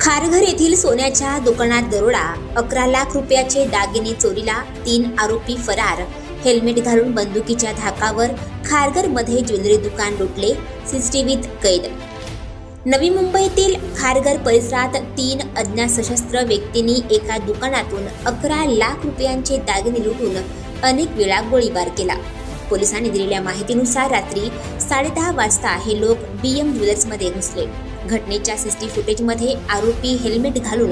खारघर येथील सोन्याच्या दुकानात दरोडा, 11 लाख रुपयाचे दागिने चोरीला, 3 आरोपी फरार, हेल्मेट घालून बंदुकीच्या धाकावर खारघरमध्ये ज्वेलरी दुकान लुटले, सीसीटीव्हीत कैद। नवी मुंबईतील खारघर परिसरात 3 अज्ञात सशस्त्र व्यक्तींनी एका दुकानातून 11 लाख रुपयांचे दागिने लुटून अनेक वेळा गोळीबार केला। पोलिसांनी दिलेल्या माहितीनुसार रात्री 10:30 वाजता हे लोक BM ज्वेलर्समध्ये घुसले। घटनेच्या सीसीटीव्ही फुटेजमध्ये आरोपी हेल्मेट घालून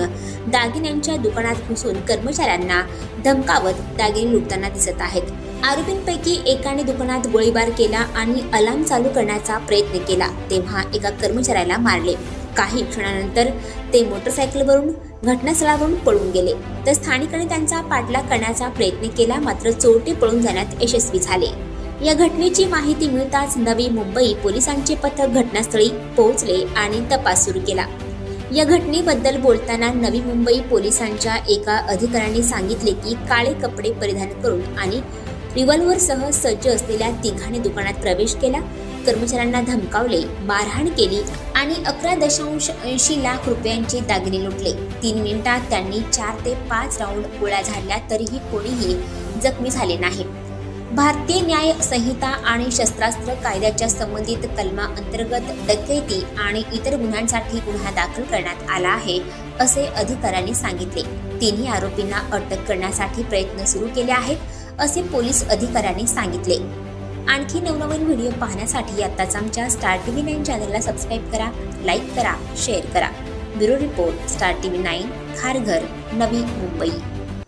दागिन्यांच्या दुकानात घुसून कर्मचाऱ्यांना धमकावत दागिने लुटताना दिसत आहेत। आरोपींपैकी एकाने दुकानात गोळीबार केला आणि अलार्म चालू करण्याचा प्रयत्न केला तेव्हा एका कर्मचाऱ्याला मारले। काही क्षणानंतर ते मोटरसायकलवरून घटनास्थळावरून पळून गेले, तर स्थानिकांनी त्यांचा पाठलाग करण्याचा प्रयत्न केला, मात्र चोरटे पळून जाण्यात यशस्वी झाले। या घटनेची माहिती मिळताच नवी मुंबई पोलिसांचे पथक घटनास्थळी पोहोचले आणि तपास सुरू केला। या घटनेबद्दल बोलताना नवी मुंबई पोलिसांच्या एका अधिकाऱ्याने सांगितले की काळे कपडे परिधान करून आणि रिव्हॉल्व्हरसह सज्ज असलेल्या तिघांनी दुकानात प्रवेश केला, कर्मचाऱ्यांना धमकावले, मारहाण केली आणि 11.80 लाख रुपयांचे दागिने लुटले। 3 मिनिटात त्यांनी 4 ते 5 राऊंड गोळ्या झाडल्या तरीही कोणीही जखमी झाले नाही। भारतीय न्याय संहिता आणि शस्त्रास्त्र कायद्याच्या संबंधित कलमांतर्गत डकैती आणि इतर गुन्ह्यांसाठी गुन्हा दाखल करण्यात आला आहे, असे अधिकाऱ्यांनी सांगितले। तिन्ही आरोपींना अटक करण्यासाठी प्रयत्न सुरू केले आहेत, असे पोलीस अधिकाऱ्यांनी सांगितले। आणखी नवनवीन व्हिडिओ पाहण्यासाठी आताच आमच्या स्टार TV 9 चॅनलला सबस्क्राईब करा, लाईक करा, शेअर करा। Bureau report, star TV 9, Kharghar, Navi Mumbai.